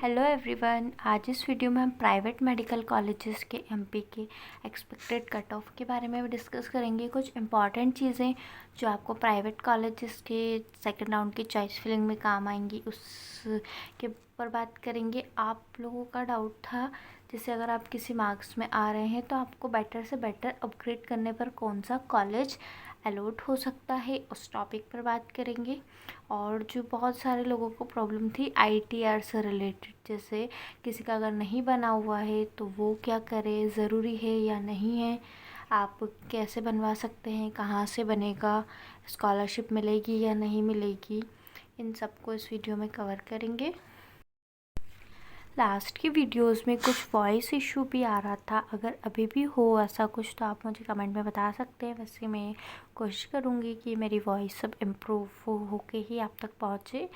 Hello everyone. आज इस video में हम प्राइवेट मेडिकल कॉलेजेस के एमपी के एक्सपेक्टेड कट ऑफ के बारे में डिस्कस करेंगे। कुछ इंपॉर्टेंट चीज़ें जो आपको प्राइवेट कॉलेजेस के सेकंड राउंड की चॉइस फिलिंग में काम आएंगी उसके ऊपर बात करेंगे। आप लोगों का डाउट था जैसे अगर आप किसी मार्क्स में आ रहे हैं तो आपको बेटर से बेटर अपग्रेड करने पर कौन सा कॉलेज अलॉट हो सकता है, उस टॉपिक पर बात करेंगे। और जो बहुत सारे लोगों को प्रॉब्लम थी आईटीआर से रिलेटेड, जैसे किसी का अगर नहीं बना हुआ है तो वो क्या करे, ज़रूरी है या नहीं है, आप कैसे बनवा सकते हैं, कहाँ से बनेगा, स्कॉलरशिप मिलेगी या नहीं मिलेगी, इन सबको इस वीडियो में कवर करेंगे। लास्ट की वीडियोस में कुछ वॉइस इशू भी आ रहा था, अगर अभी भी हो ऐसा कुछ तो आप मुझे कमेंट में बता सकते हैं। वैसे मैं कोशिश करूँगी कि मेरी वॉइस सब इम्प्रूव हो के ही आप तक पहुँचे।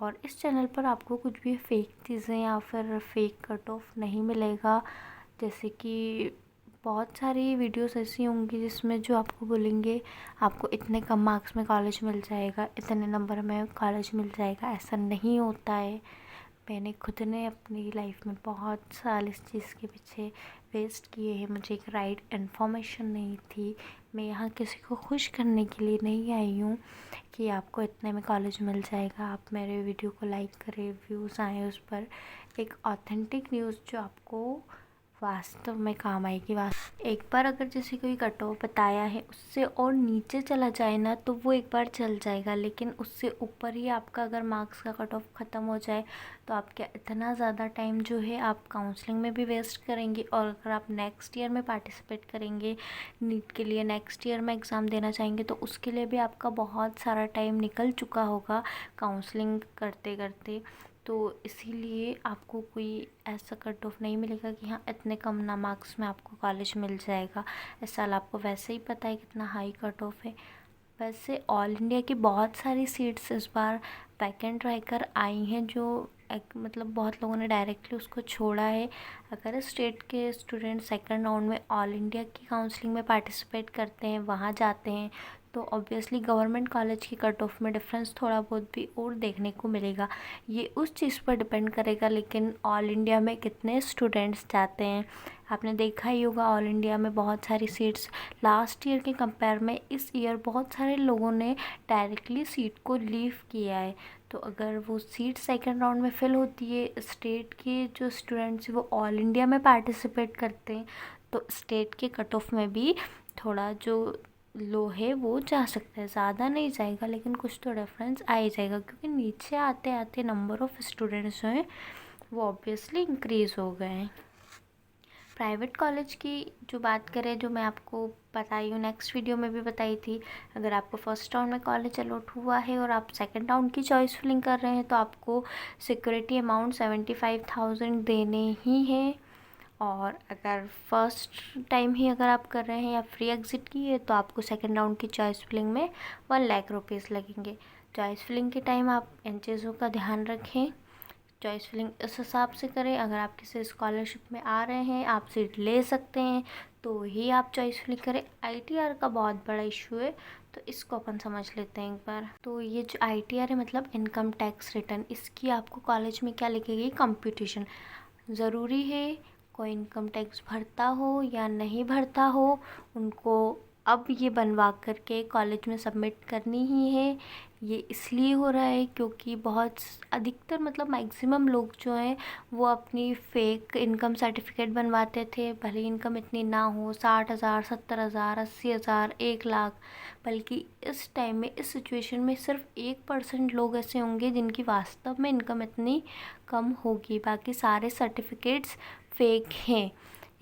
और इस चैनल पर आपको कुछ भी फेक चीज़ें या फिर फेक कट ऑफ नहीं मिलेगा। जैसे कि बहुत सारी वीडियोस ऐसी होंगी जिसमें जो आपको बोलेंगे आपको इतने कम मार्क्स में कॉलेज मिल जाएगा, इतने नंबर में कॉलेज मिल जाएगा, ऐसा नहीं होता है। मैंने खुद ने अपनी लाइफ में बहुत साल इस चीज़ के पीछे वेस्ट किए हैं। मुझे एक राइट इन्फॉर्मेशन नहीं थी। मैं यहाँ किसी को खुश करने के लिए नहीं आई हूँ कि आपको इतने में कॉलेज मिल जाएगा, आप मेरे वीडियो को लाइक करें, व्यूज़ आए उस पर। एक ऑथेंटिक न्यूज़ जो आपको वास्तव में काम आएगी। एक बार अगर जैसे कोई कट ऑफ बताया है उससे और नीचे चला जाए ना तो वो एक बार चल जाएगा, लेकिन उससे ऊपर ही आपका अगर मार्क्स का कट ऑफ ख़त्म हो जाए तो आपका इतना ज़्यादा टाइम जो है आप काउंसलिंग में भी वेस्ट करेंगे। और अगर आप नेक्स्ट ईयर में पार्टिसिपेट करेंगे नीट के लिए, नेक्स्ट ईयर में एग्ज़ाम देना चाहेंगे तो उसके लिए भी आपका बहुत सारा टाइम निकल चुका होगा काउंसलिंग करते करते। तो इसीलिए आपको कोई ऐसा कट ऑफ नहीं मिलेगा कि हाँ इतने कम ना मार्क्स में आपको कॉलेज मिल जाएगा। इस साल आपको वैसे ही पता है कितना हाई कट ऑफ है। वैसे ऑल इंडिया की बहुत सारी सीट्स इस बार वैकेंट रहकर आई हैं, जो मतलब बहुत लोगों ने डायरेक्टली उसको छोड़ा है। अगर स्टेट के स्टूडेंट सेकंड राउंड में ऑल इंडिया की काउंसलिंग में पार्टिसिपेट करते हैं, वहाँ जाते हैं, तो ऑब्वियसली गवर्नमेंट कॉलेज की कट ऑफ में डिफरेंस थोड़ा बहुत भी और देखने को मिलेगा। ये उस चीज़ पर डिपेंड करेगा लेकिन ऑल इंडिया में कितने स्टूडेंट्स जाते हैं। आपने देखा ही होगा ऑल इंडिया में बहुत सारी सीट्स लास्ट ईयर के कंपेयर में इस ईयर बहुत सारे लोगों ने डायरेक्टली सीट को लीव किया है। तो अगर वो सीट सेकंड राउंड में फिल होती है, स्टेट के जो स्टूडेंट्स वो ऑल इंडिया में पार्टिसिपेट करते हैं, तो स्टेट के कट ऑफ में भी थोड़ा जो लो है वो जा सकता है। ज़्यादा नहीं जाएगा लेकिन कुछ तो डिफरेंस आ ही जाएगा, क्योंकि नीचे आते आते नंबर ऑफ़ स्टूडेंट्स जो हैं वो ऑब्वियसली इंक्रीज़ हो गए हैं। प्राइवेट कॉलेज की जो बात करें, जो मैं आपको बताई हूँ नेक्स्ट वीडियो में भी बताई थी, अगर आपको फर्स्ट राउंड में कॉलेज अलॉट हुआ है और आप सेकंड राउंड की चॉइस फिलिंग कर रहे हैं तो आपको सिक्योरिटी अमाउंट 75,000 देने ही है। और अगर फर्स्ट टाइम ही अगर आप कर रहे हैं या फ्री एग्ज़िट की है तो आपको सेकंड राउंड की चॉइस फिलिंग में 1 लाख रुपीज़ लगेंगे। चॉइस फिलिंग के टाइम आप इन चीज़ों का ध्यान रखें। चॉइस फिलिंग इस हिसाब से करें, अगर आप किसी स्कॉलरशिप में आ रहे हैं, आप सीट ले सकते हैं तो ही आप चॉइस फिलिंग करें। आईटीआर का बहुत बड़ा इशू है तो इसको अपन समझ लेते हैं एक बार। तो ये जो आईटीआर है मतलब इनकम टैक्स रिटर्न, इसकी आपको कॉलेज में क्या लिखेगी, कंप्यूटेशन। ज़रूरी है कोई इनकम टैक्स भरता हो या नहीं भरता हो उनको अब ये बनवा करके कॉलेज में सबमिट करनी ही है। ये इसलिए हो रहा है क्योंकि बहुत अधिकतर मतलब मैक्सिमम लोग जो हैं वो अपनी फेक इनकम सर्टिफिकेट बनवाते थे, भले इनकम इतनी ना हो, 60,000, 70,000, 80,000, 1 लाख। बल्कि इस टाइम में इस सिचुएशन में सिर्फ 1% लोग ऐसे होंगे जिनकी वास्तव में इनकम इतनी कम होगी, बाकी सारे सर्टिफिकेट्स फेक हैं।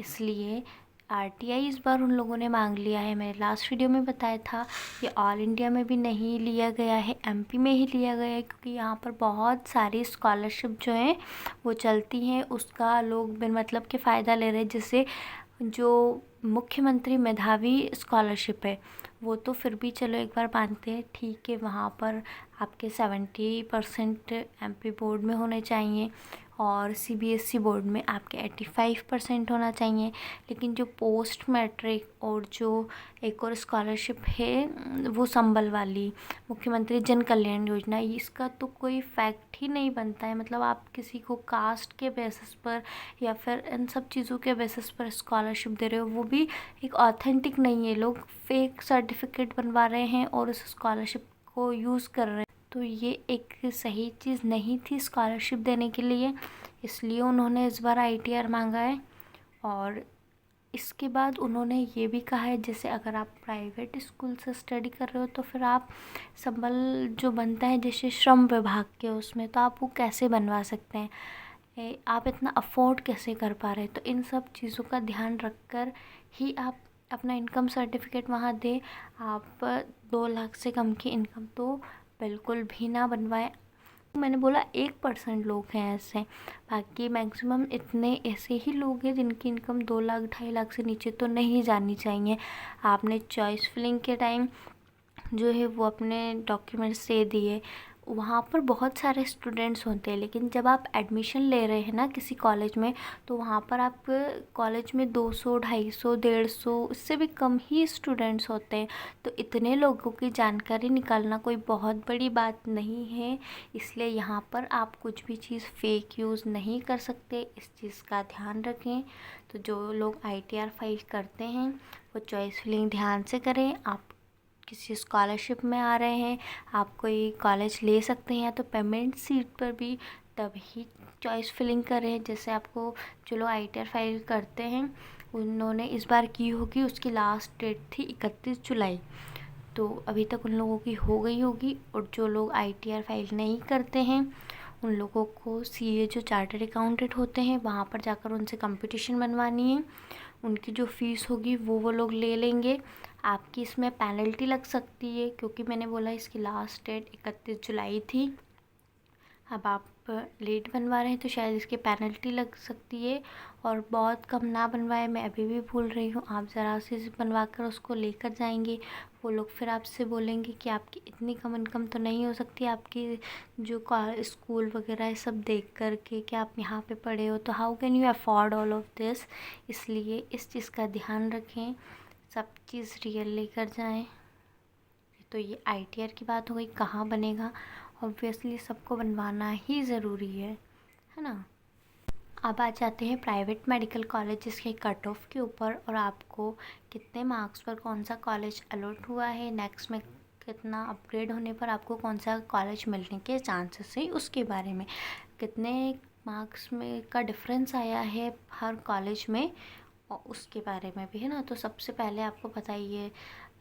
इसलिए आरटीआई इस बार उन लोगों ने मांग लिया है। मैंने लास्ट वीडियो में बताया था ये ऑल इंडिया में भी नहीं लिया गया है, एमपी में ही लिया गया है, क्योंकि यहाँ पर बहुत सारी स्कॉलरशिप जो हैं वो चलती हैं, उसका लोग बिन मतलब के फ़ायदा ले रहे हैं। जैसे जो मुख्यमंत्री मेधावी स्कॉलरशिप है वो तो फिर भी चलो एक बार मानते हैं, ठीक है, वहाँ पर आपके 70% एमपी बोर्ड में होने चाहिए और सीबीएसई बोर्ड में आपके 85% होना चाहिए। लेकिन जो पोस्ट मैट्रिक और जो एक और स्कॉलरशिप है वो संबल वाली मुख्यमंत्री जन कल्याण योजना, इसका तो कोई फैक्ट ही नहीं बनता है। मतलब आप किसी को कास्ट के बेसिस पर या फिर इन सब चीज़ों के बेसिस पर स्कॉलरशिप दे रहे हो, वो भी एक ऑथेंटिक नहीं है। लोग फेक सर्टिफिकेट बनवा रहे हैं और उस स्कॉलरशिप को यूज़ कर रहे हैं। तो ये एक सही चीज़ नहीं थी स्कॉलरशिप देने के लिए, इसलिए उन्होंने इस बार आईटीआर मांगा है। और इसके बाद उन्होंने ये भी कहा है, जैसे अगर आप प्राइवेट स्कूल से स्टडी कर रहे हो तो फिर आप संबल जो बनता है जैसे श्रम विभाग के उसमें, तो आप वो कैसे बनवा सकते हैं, आप इतना अफोर्ड कैसे कर पा रहे हैं। तो इन सब चीज़ों का ध्यान रख कर ही आप अपना इनकम सर्टिफिकेट वहाँ दें। आप 2 लाख से कम की इनकम तो बिल्कुल भी ना बनवाएं। मैंने बोला 1% लोग हैं ऐसे, बाकी मैक्सिमम इतने ऐसे ही लोग हैं जिनकी इनकम 2 लाख 2.5 लाख से नीचे तो नहीं जानी चाहिए। आपने चॉइस फिलिंग के टाइम जो है वो अपने डॉक्यूमेंट्स दे दिए, वहाँ पर बहुत सारे स्टूडेंट्स होते हैं। लेकिन जब आप एडमिशन ले रहे हैं ना किसी कॉलेज में, तो वहाँ पर आप कॉलेज में 200, 250, 150 इससे भी कम ही स्टूडेंट्स होते हैं। तो इतने लोगों की जानकारी निकालना कोई बहुत बड़ी बात नहीं है। इसलिए यहाँ पर आप कुछ भी चीज़ फेक यूज़ नहीं कर सकते, इस चीज़ का ध्यान रखें। तो जो लोग आईटीआर फाइल करते हैं वो चॉइस फिलिंग ध्यान से करें। आप किसी स्कॉलरशिप में आ रहे हैं, आप कोई कॉलेज ले सकते हैं, तो पेमेंट सीट पर भी तभी चॉइस फिलिंग करें। जैसे आपको जो लोग आईटीआर फाइल करते हैं उन्होंने इस बार की होगी, उसकी लास्ट डेट थी 31 जुलाई, तो अभी तक उन लोगों की हो गई होगी। और जो लोग आईटीआर फाइल नहीं करते हैं उन लोगों को सीए जो चार्टर्ड अकाउंटेंट होते हैं वहाँ पर जाकर उनसे कंपटीशन बनवानी है। उनकी जो फ़ीस होगी वो लोग ले लेंगे। आपकी इसमें पेनल्टी लग सकती है, क्योंकि मैंने बोला इसकी लास्ट डेट 31 जुलाई थी। अब आप लेट बनवा रहे हैं तो शायद इसकी पेनल्टी लग सकती है। और बहुत कम ना बनवाए, मैं अभी भी भूल रही हूँ। आप ज़रा से बनवा कर उसको लेकर जाएंगे, वो लोग फिर आपसे बोलेंगे कि आपकी इतनी कम इनकम तो नहीं हो सकती, आपकी जो स्कूल वगैरह है सब देख कर के कि आप यहाँ पे पढ़े हो, तो how can you afford all of this. इसलिए इस चीज़ का ध्यान रखें, सब चीज़ रियल लेकर जाएं। तो ये आईटीआर की बात हो गई, कहाँ बनेगा। ऑब्वियसली सबको बनवाना ही ज़रूरी है ना। अब आ जाते हैं प्राइवेट मेडिकल कॉलेजेस के कट ऑफ के ऊपर, और आपको कितने मार्क्स पर कौन सा कॉलेज अलॉट हुआ है, नेक्स्ट में कितना अपग्रेड होने पर आपको कौन सा कॉलेज मिलने के चांसेस है, उसके बारे में, कितने मार्क्स में का डिफरेंस आया है हर कॉलेज में, और उसके बारे में भी है ना। तो सबसे पहले आपको बताइए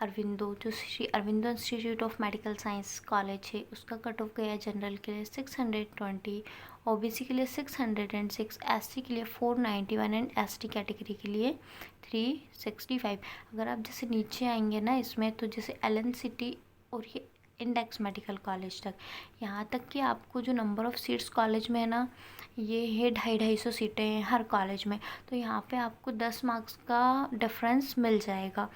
अरविंदो, जो Shri Aurobindo institute of medical science college है, उसका कट ऑफ गया जनरल के लिए 620, ओबीसी के लिए 606, एससी के लिए 491 एंड एसटी कैटेगरी के लिए 365। अगर आप जैसे नीचे आएंगे ना इसमें, तो जैसे एलएनसीटी और ये इंडेक्स मेडिकल कॉलेज तक, यहाँ तक कि आपको जो नंबर ऑफ़ सीट्स कॉलेज में है ना, ये है 250-250 सीटें हैं हर कॉलेज में। तो यहाँ पे आपको 10 मार्क्स का डिफरेंस मिल जाएगा।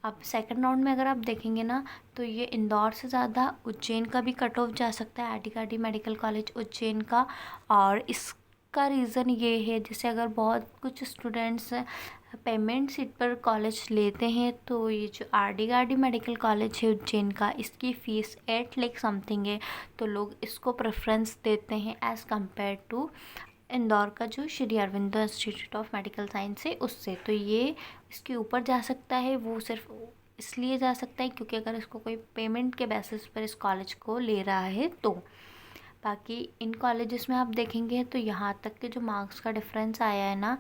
अब सेकंड राउंड में अगर आप देखेंगे ना, तो ये इंदौर से ज़्यादा उज्जैन का भी कट ऑफ जा सकता है, आरडी मेडिकल कॉलेज उज्जैन का। और इसका रीज़न ये है, जैसे अगर बहुत कुछ स्टूडेंट्स पेमेंट सीट पर कॉलेज लेते हैं, तो ये जो आरडी मेडिकल कॉलेज है उज्जैन का, इसकी फ़ीस 8 लाख समथिंग है। तो लोग इसको प्रेफरेंस देते हैं एज़ कम्पेयर टू इंदौर का जो Shri Aurobindo institute of medical science है उससे। तो ये इसके ऊपर जा सकता है, वो सिर्फ इसलिए जा सकता है क्योंकि अगर इसको कोई पेमेंट के बेसिस पर इस कॉलेज को ले रहा है तो। बाकी इन कॉलेजेस में आप देखेंगे तो यहाँ तक के जो मार्क्स का डिफरेंस आया है ना,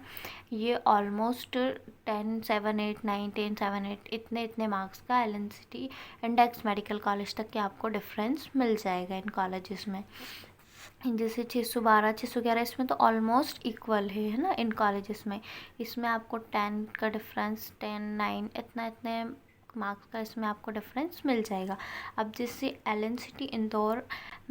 ये ऑलमोस्ट 10, 7, 8, 9, 10, 7, 8 इतने मार्क्स का एलएनसीटी इंडेक्स मेडिकल कॉलेज तक के आपको डिफरेंस मिल जाएगा इन कॉलेजेस में। जैसे 612, 611 इसमें तो ऑलमोस्ट इक्वल है ना इन कॉलेजेस में। इसमें आपको 10 का डिफरेंस, 10, 9 इतने मार्क्स का इसमें आपको डिफरेंस मिल जाएगा। अब जैसे LNCT Indore,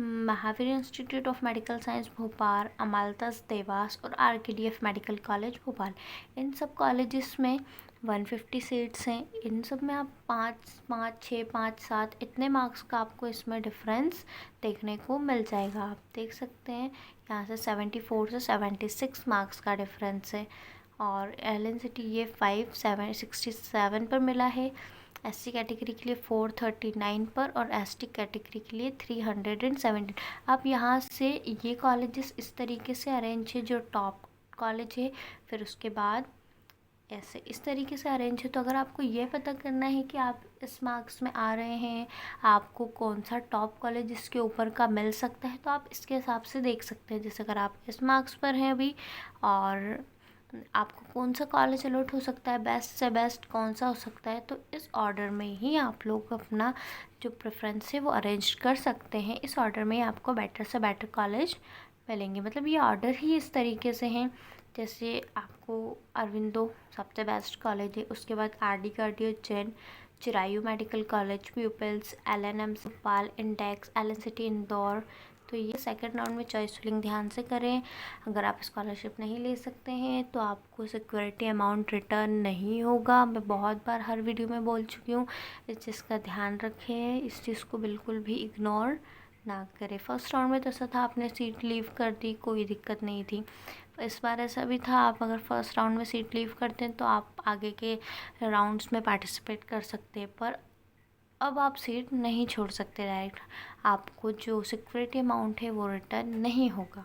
Mahaveer institute of medical science Bhopal, Amaltas Dewas और आरकेडीएफ मेडिकल कॉलेज भोपाल, इन सब कॉलेजेस में 150 सीट्स हैं, इन सब में आप 5, 6, 5, 7 इतने मार्क्स का आपको इसमें डिफरेंस देखने को मिल जाएगा। आप देख सकते हैं यहाँ से 74 से 76 मार्क्स का डिफरेंस है। और LNCT ये 567 पर मिला है, SC कैटेगरी के लिए 439 पर और ST कैटेगरी के लिए 317। अब यहाँ से ये कॉलेजेस इस तरीके से अरेंज है, जो टॉप कॉलेज है, फिर उसके बाद ऐसे इस तरीके से अरेंज है। तो अगर आपको ये पता करना है कि आप इस मार्क्स में आ रहे हैं, आपको कौन सा टॉप कॉलेज इसके ऊपर का मिल सकता है, तो आप इसके हिसाब से देख सकते हैं। जैसे अगर आप इस मार्क्स पर हैं अभी और आपको कौन सा कॉलेज अलॉट हो सकता है, बेस्ट से बेस्ट कौन सा हो सकता है, तो इस ऑर्डर में ही आप लोग अपना जो प्रेफरेंस है वो अरेंज कर सकते हैं। इस ऑर्डर में ही आपको बेटर से बेटर कॉलेज मिलेंगे। मतलब ये ऑर्डर ही इस तरीके से हैं। जैसे आपको अरविंदो सबसे बेस्ट कॉलेज है, उसके बाद RD cardio Jain, Chirayu medical college, pupils, LNM Bhopal, index, LNCT Indore. तो ये सेकंड राउंड में चॉइस फिलिंग ध्यान से करें। अगर आप स्कॉलरशिप नहीं ले सकते हैं तो आपको सिक्योरिटी अमाउंट रिटर्न नहीं होगा। मैं बहुत बार हर वीडियो में बोल चुकी हूँ, इस चीज़ का ध्यान रखें, इस चीज़ को बिल्कुल भी इग्नोर ना करें। फर्स्ट राउंड में तो ऐसा था, आपने सीट लीव कर दी, कोई दिक्कत नहीं थी। इस बार ऐसा भी था, आप अगर फर्स्ट राउंड में सीट लीव करते हैं तो आप आगे के राउंड्स में पार्टिसिपेट कर सकते हैं, पर अब आप सीट नहीं छोड़ सकते डायरेक्ट। आपको जो सिक्योरिटी अमाउंट है वो रिटर्न नहीं होगा।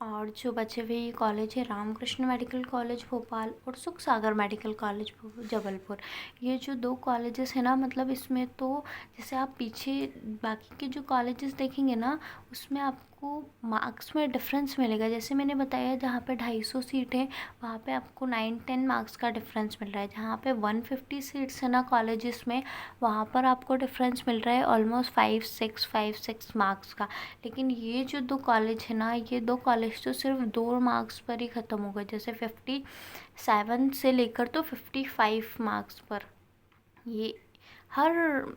और जो बचे हुए ये कॉलेज है, रामकृष्ण मेडिकल कॉलेज भोपाल और सुख सागर मेडिकल कॉलेज जबलपुर, ये जो 2 कॉलेजेस हैं ना, मतलब इसमें तो जैसे आप पीछे बाकी के जो कॉलेजेस देखेंगे ना, उसमें आपको मार्क्स में डिफरेंस मिलेगा। जैसे मैंने बताया, जहाँ पे 250 सीट है वहाँ पे आपको 9-10 मार्क्स का डिफरेंस मिल रहा है। जहाँ पे 150 सीट्स है ना कॉलेजेस में, वहाँ पर आपको डिफरेंस मिल रहा है ऑलमोस्ट 5-6 मार्क्स का। लेकिन ये जो 2 कॉलेज है ना, ये 2 कॉलेज तो सिर्फ 2 मार्क्स पर ही ख़त्म हो गए। जैसे 57 से लेकर तो 55 मार्क्स पर, ये हर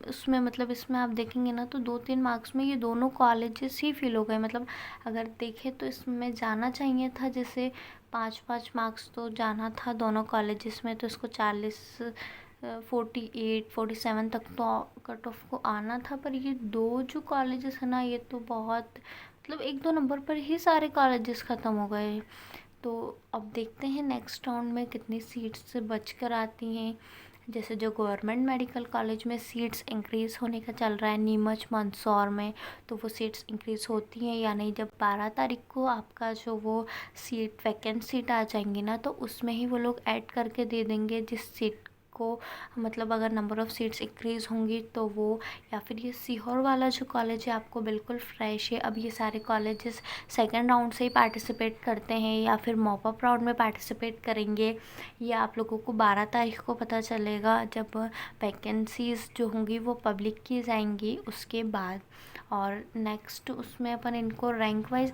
उसमें, मतलब इसमें आप देखेंगे ना तो 2-3 मार्क्स में ये दोनों कॉलेजेस ही फिल हो गए। मतलब अगर देखें तो इसमें जाना चाहिए था, जैसे 5-5 मार्क्स तो जाना था दोनों कॉलेजेस में, तो इसको 40 48-47 तक तो कट ऑफ को आना था। पर ये 2 जो कॉलेजेस है ना, ये तो बहुत, मतलब 1-2 नंबर पर ही सारे कॉलेजेस ख़त्म हो गए। तो अब देखते हैं नेक्स्ट राउंड में कितनी सीट्स बच कर आती हैं। जैसे जो गवर्नमेंट मेडिकल कॉलेज में सीट्स इंक्रीज़ होने का चल रहा है, नीमच मंदसौर में, तो वो सीट्स इंक्रीज़ होती हैं या नहीं। जब 12 तारीख को आपका जो वो सीट वैकेंट सीट आ जाएंगी ना, तो उसमें ही वो लोग ऐड करके दे देंगे जिस सीट को, मतलब अगर नंबर ऑफ़ सीट्स इंक्रीज़ होंगी तो वो। या फिर ये सीहोर वाला जो कॉलेज है आपको बिल्कुल फ्रेश है। अब ये सारे कॉलेजेस सेकेंड राउंड से ही पार्टिसिपेट करते हैं या फिर मॉप अप राउंड में पार्टिसिपेट करेंगे, ये आप लोगों को 12 तारीख को पता चलेगा, जब वैकेंसीज़ जो होंगी वो पब्लिक की जाएंगी उसके बाद। और नेक्स्ट उसमें अपन इनको rank wise,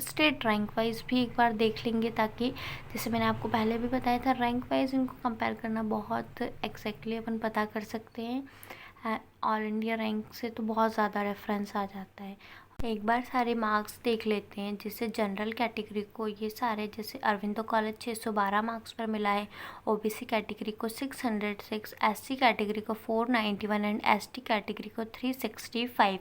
state rank wise भी एक बार देख लेंगे, ताकि जैसे मैंने आपको पहले भी बताया था, रैंक वाइज इनको कंपेयर करना बहुत एग्जैक्टली अपन पता कर सकते हैं। ऑल इंडिया रैंक से तो बहुत ज़्यादा रेफरेंस आ जाता है। एक बार सारे मार्क्स देख लेते हैं। जैसे जनरल कैटेगरी को ये सारे, जैसे अरविंदो कॉलेज 612 मार्क्स पर मिला है, OBC कैटेगरी को 606, SC कैटेगरी को 491 एंड ST कैटेगरी को 365।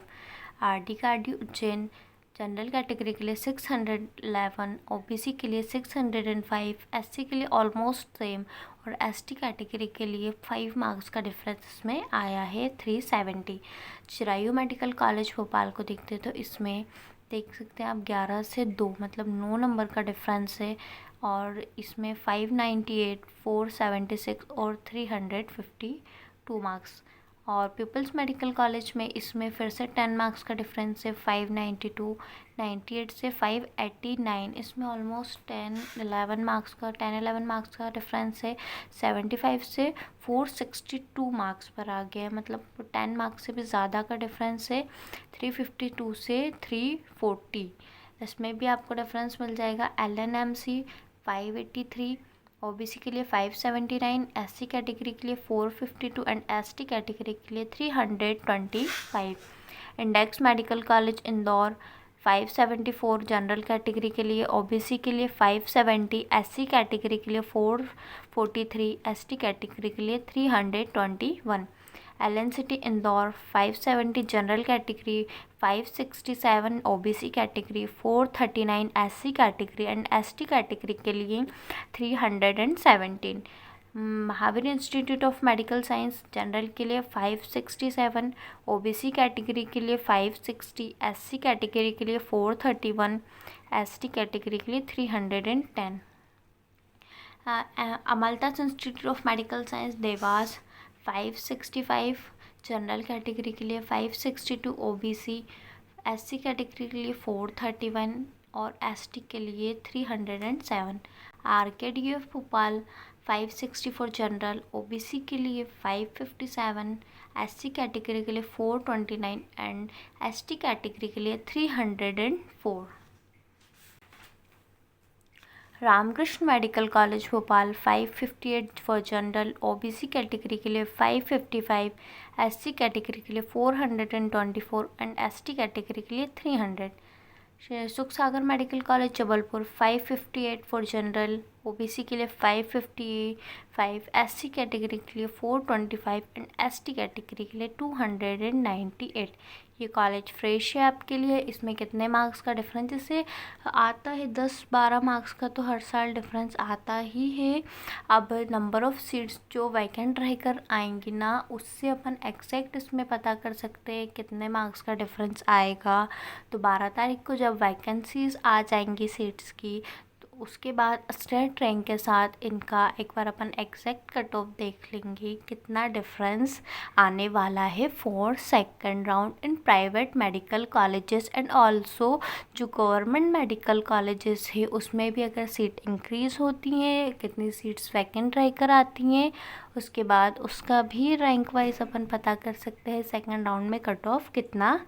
RD Gardi Ujjain general category के लिए 611, OBC के लिए 605, SC के लिए ऑलमोस्ट सेम और ST कैटेगरी के लिए 5 मार्क्स का डिफरेंस इसमें आया है 370। चिरायू मेडिकल कॉलेज भोपाल को देखते हैं तो इसमें देख सकते हैं आप 11 से 2, मतलब 9 नंबर का डिफरेंस है। और इसमें 598, 476 और 352 मार्क्स। और पीपल्स मेडिकल कॉलेज में इसमें फिर से 10 मार्क्स का डिफरेंस है, 592, 98 से 589, इसमें ऑलमोस्ट 10-11 मार्क्स का डिफरेंस है। 75 से 462 मार्क्स पर आ गया है, मतलब 10 मार्क्स से भी ज़्यादा का डिफरेंस है। 352 से 340, इसमें भी आपको डिफरेंस मिल जाएगा। LNMC 583, OBC के लिए 579, SC कैटेगरी के लिए 452 एंड ST कैटेगरी के लिए 325। Index medical college Indore 574 general category के लिए, ओबीसी के लिए 570, एससी कैटेगरी के लिए 443, एसटी कैटेगरी के लिए 321। एलन city Indore 570 general category, 567 OBC category, 439 SC category and ST category के लिए 317। Mahavir institute of medical science general के लिए 567, ओबीसी कैटेगरी के लिए 560, एससी कैटेगरी के लिए 431, एसटी कैटेगरी के लिए 310। Amaltas institute of medical science Dewas 565, general category के लिए 562, ओबीसी एससी कैटेगरी के लिए 431 और एसटी के लिए 307। आरकेडीएफ भोपाल 564 जनरल, ओबीसी के लिए 557, एससी कैटेगरी के लिए 429 एंड एसटी कैटेगरी के लिए 304। Ramakrishna medical college Bhopal 558 for general, OBC category के लिए 555, एससी कैटेगरी के लिए 424 एंड एसटी कैटेगरी के लिए 300। Sukh Sagar medical college Jabalpur 558 for general, OBC के लिए 555, एससी कैटेगरी के लिए 425 एंड एसटी कैटेगरी के लिए 298। ये कॉलेज फ्रेश है आपके लिए। इसमें कितने मार्क्स का डिफरेंस जैसे आता है 10-12 मार्क्स का तो हर साल डिफरेंस आता ही है। अब नंबर ऑफ़ सीट्स जो वैकेंट रहकर आएंगी ना, उससे अपन एग्जैक्ट इसमें पता कर सकते हैं कितने मार्क्स का डिफरेंस आएगा। तो 12 तारीख को जब वैकेंसीज़ आ जाएंगी सीट्स की, उसके बाद स्टेट रैंक के साथ इनका एक बार अपन एग्जैक्ट कट ऑफ देख लेंगे कितना डिफरेंस आने वाला है for second round in private medical colleges and also जो गवर्नमेंट मेडिकल कॉलेजेस है उसमें भी अगर सीट इंक्रीज़ होती हैं, कितनी सीट्स वैकेंट रहकर आती हैं, उसके बाद उसका भी रैंक वाइज अपन पता कर सकते हैं सेकंड राउंड में कट ऑफ कितना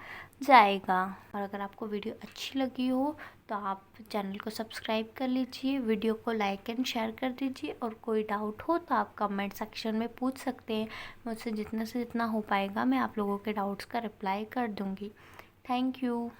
जाएगा। और अगर आपको वीडियो अच्छी लगी हो तो आप चैनल को सब्सक्राइब कर लीजिए, वीडियो को लाइक एंड शेयर कर दीजिए और कोई डाउट हो तो आप कमेंट सेक्शन में पूछ सकते हैं। मुझसे जितना से जितना हो पाएगा मैं आप लोगों के डाउट्स का रिप्लाई कर दूँगी। Thank you.